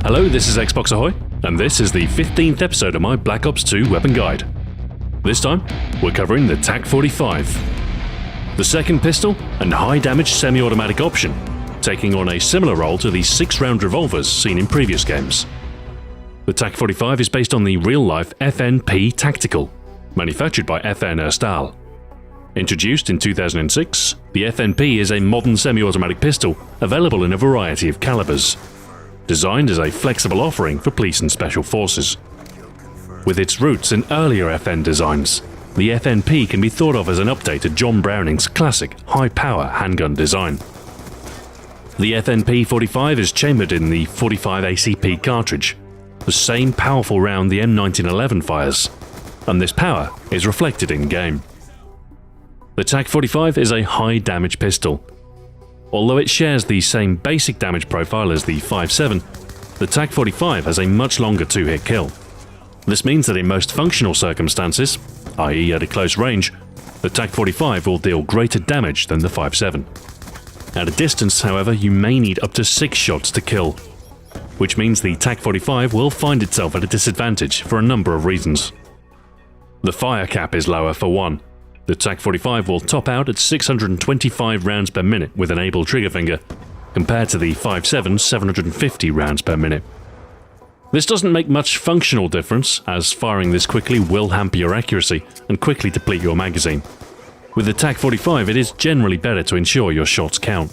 Hello, this is Xbox Ahoy, and this is the 15th episode of my Black Ops 2 weapon guide. This time, we're covering the Tac-45, the second pistol and high-damage semi-automatic option, taking on a similar role to the 6-round revolvers seen in previous games. The Tac-45 is based on the real-life FNP Tactical, manufactured by FN Herstal. Introduced in 2006, the FNP is a modern semi-automatic pistol available in a variety of calibres, designed as a flexible offering for police and special forces. With its roots in earlier FN designs, the FNP can be thought of as an update to John Browning's classic high-power handgun design. The FNP-45 is chambered in the 45 ACP cartridge, the same powerful round the M1911 fires, and this power is reflected in-game. The Tac-45 is a high-damage pistol. Although it shares the same basic damage profile as the 5.7, the Tac-45 has a much longer 2-hit kill. This means that in most functional circumstances, i.e. at a close range, the Tac-45 will deal greater damage than the 5.7. At a distance, however, you may need up to 6 shots to kill, which means the Tac-45 will find itself at a disadvantage for a number of reasons. The fire cap is lower for one. The Tac-45 will top out at 625 rounds per minute with an able trigger finger, compared to the 5.7's 750 rounds per minute. This doesn't make much functional difference, as firing this quickly will hamper your accuracy and quickly deplete your magazine. With the Tac-45, it is generally better to ensure your shots count.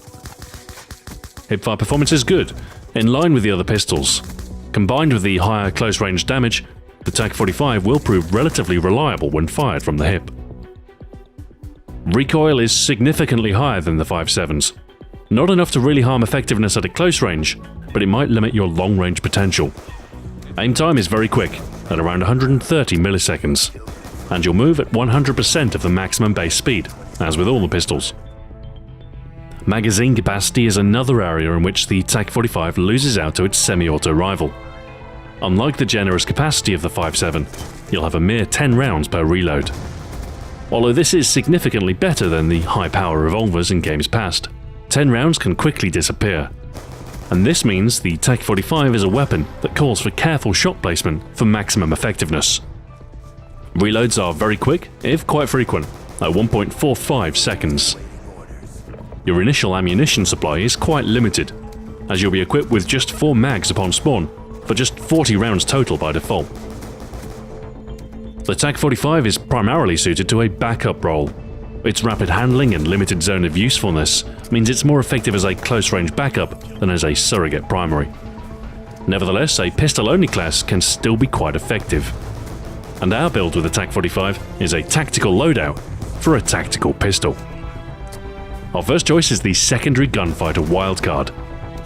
Hipfire performance is good, in line with the other pistols. Combined with the higher close-range damage, the Tac-45 will prove relatively reliable when fired from the hip. Recoil is significantly higher than the 5.7's. Not enough to really harm effectiveness at a close range, but it might limit your long-range potential. Aim time is very quick, at around 130 milliseconds, and you'll move at 100% of the maximum base speed, as with all the pistols. Magazine capacity is another area in which the Tac-45 loses out to its semi-auto rival. Unlike the generous capacity of the 5.7, you'll have a mere 10 rounds per reload. Although this is significantly better than the high-power revolvers in games past, 10 rounds can quickly disappear. And this means the Tac-45 is a weapon that calls for careful shot placement for maximum effectiveness. Reloads are very quick, if quite frequent, at 1.45 seconds. Your initial ammunition supply is quite limited, as you'll be equipped with just 4 mags upon spawn, for just 40 rounds total by default. The Tac-45 is primarily suited to a backup role. Its rapid handling and limited zone of usefulness means it's more effective as a close-range backup than as a surrogate primary. Nevertheless, a pistol-only class can still be quite effective. And our build with the Tac-45 is a tactical loadout for a tactical pistol. Our first choice is the secondary gunfighter wildcard,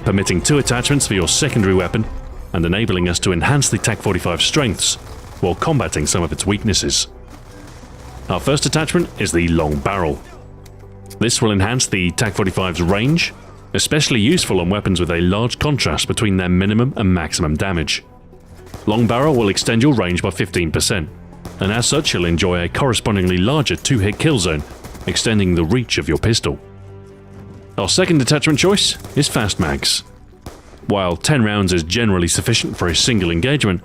permitting 2 attachments for your secondary weapon and enabling us to enhance the Tac-45's strengths while combating some of its weaknesses. Our first attachment is the long barrel. This will enhance the Tac-45's range, especially useful on weapons with a large contrast between their minimum and maximum damage. Long barrel will extend your range by 15%, and as such you'll enjoy a correspondingly larger 2-hit kill zone, extending the reach of your pistol. Our second attachment choice is fast mags. While 10 rounds is generally sufficient for a single engagement,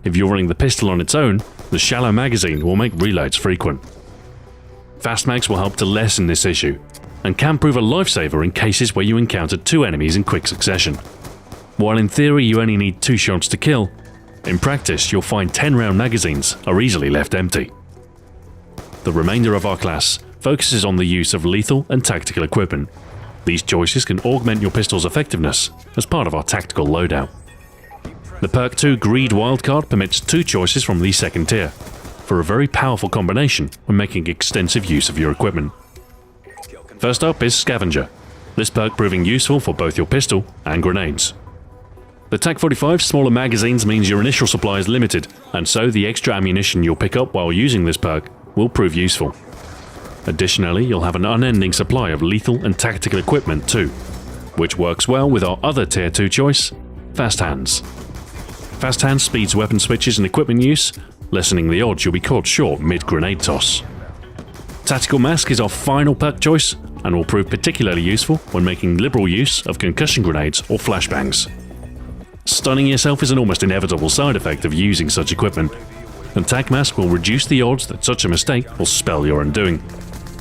if you're running the pistol on its own, the shallow magazine will make reloads frequent. Fast mags will help to lessen this issue, and can prove a lifesaver in cases where you encounter 2 enemies in quick succession. While in theory you only need 2 shots to kill, in practice you'll find 10-round magazines are easily left empty. The remainder of our class focuses on the use of lethal and tactical equipment. These choices can augment your pistol's effectiveness as part of our tactical loadout. The Perk 2 Greed wildcard permits 2 choices from the second tier, for a very powerful combination when making extensive use of your equipment. First up is Scavenger, this perk proving useful for both your pistol and grenades. The Tac-45's smaller magazines means your initial supply is limited, and so the extra ammunition you'll pick up while using this perk will prove useful. Additionally, you'll have an unending supply of lethal and tactical equipment too, which works well with our other Tier 2 choice, Fast Hands. Fast Hands speeds weapon switches and equipment use, lessening the odds you'll be caught short mid-grenade toss. Tactical Mask is our final perk choice, and will prove particularly useful when making liberal use of concussion grenades or flashbangs. Stunning yourself is an almost inevitable side effect of using such equipment, and Tac Mask will reduce the odds that such a mistake will spell your undoing,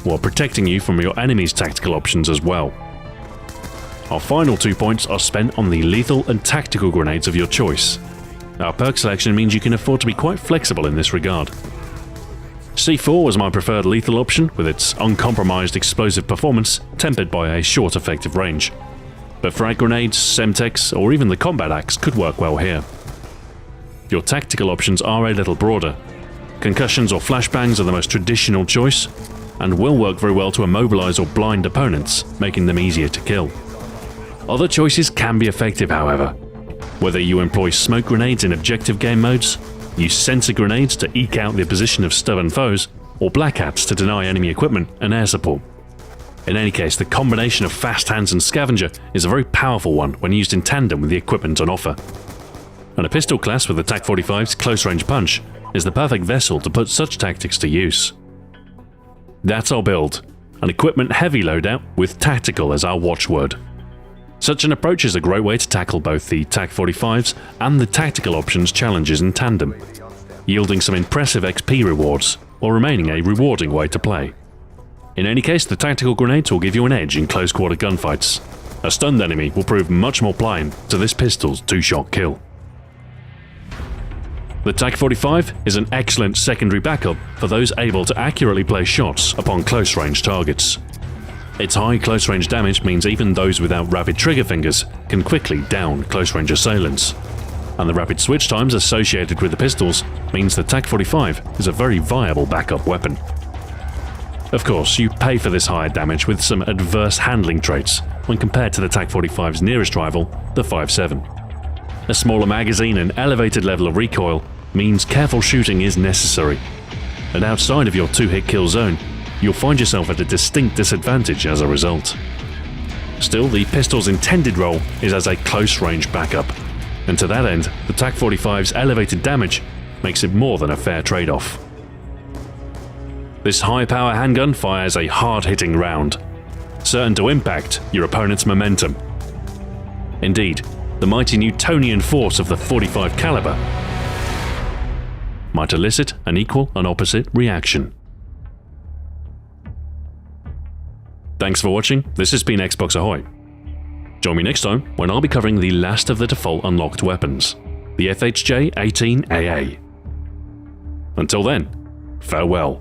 while protecting you from your enemy's tactical options as well. Our final 2 points are spent on the lethal and tactical grenades of your choice. Our perk selection means you can afford to be quite flexible in this regard. C4 was my preferred lethal option, with its uncompromised explosive performance tempered by a short effective range. But frag grenades, Semtex, or even the combat axe could work well here. Your tactical options are a little broader. Concussions or flashbangs are the most traditional choice, and will work very well to immobilize or blind opponents, making them easier to kill. Other choices can be effective, however. Whether you employ smoke grenades in objective game modes, use sensor grenades to eke out the position of stubborn foes, or black hats to deny enemy equipment and air support. In any case, the combination of fast hands and scavenger is a very powerful one when used in tandem with the equipment on offer. And a pistol class with the Tac-45's close-range punch is the perfect vessel to put such tactics to use. That's our build, an equipment-heavy loadout with tactical as our watchword. Such an approach is a great way to tackle both the Tac-45's and the tactical options challenges in tandem, yielding some impressive XP rewards, while remaining a rewarding way to play. In any case, the tactical grenades will give you an edge in close-quarter gunfights. A stunned enemy will prove much more pliant to this pistol's 2-shot kill. The Tac-45 is an excellent secondary backup for those able to accurately place shots upon close-range targets. Its high close-range damage means even those without rapid trigger fingers can quickly down close-range assailants. And the rapid switch times associated with the pistols means the Tac-45 is a very viable backup weapon. Of course, you pay for this higher damage with some adverse handling traits when compared to the Tac-45's nearest rival, the 5.7. A smaller magazine and elevated level of recoil means careful shooting is necessary, and outside of your 2-hit kill zone, you'll find yourself at a distinct disadvantage as a result. Still, the pistol's intended role is as a close-range backup, and to that end, the Tac-45's elevated damage makes it more than a fair trade-off. This high-power handgun fires a hard-hitting round, certain to impact your opponent's momentum. Indeed, the mighty Newtonian force of the .45 caliber might elicit an equal and opposite reaction. Thanks for watching, this has been Xbox Ahoy. Join me next time when I'll be covering the last of the default unlocked weapons, the FHJ-18AA. Until then, farewell.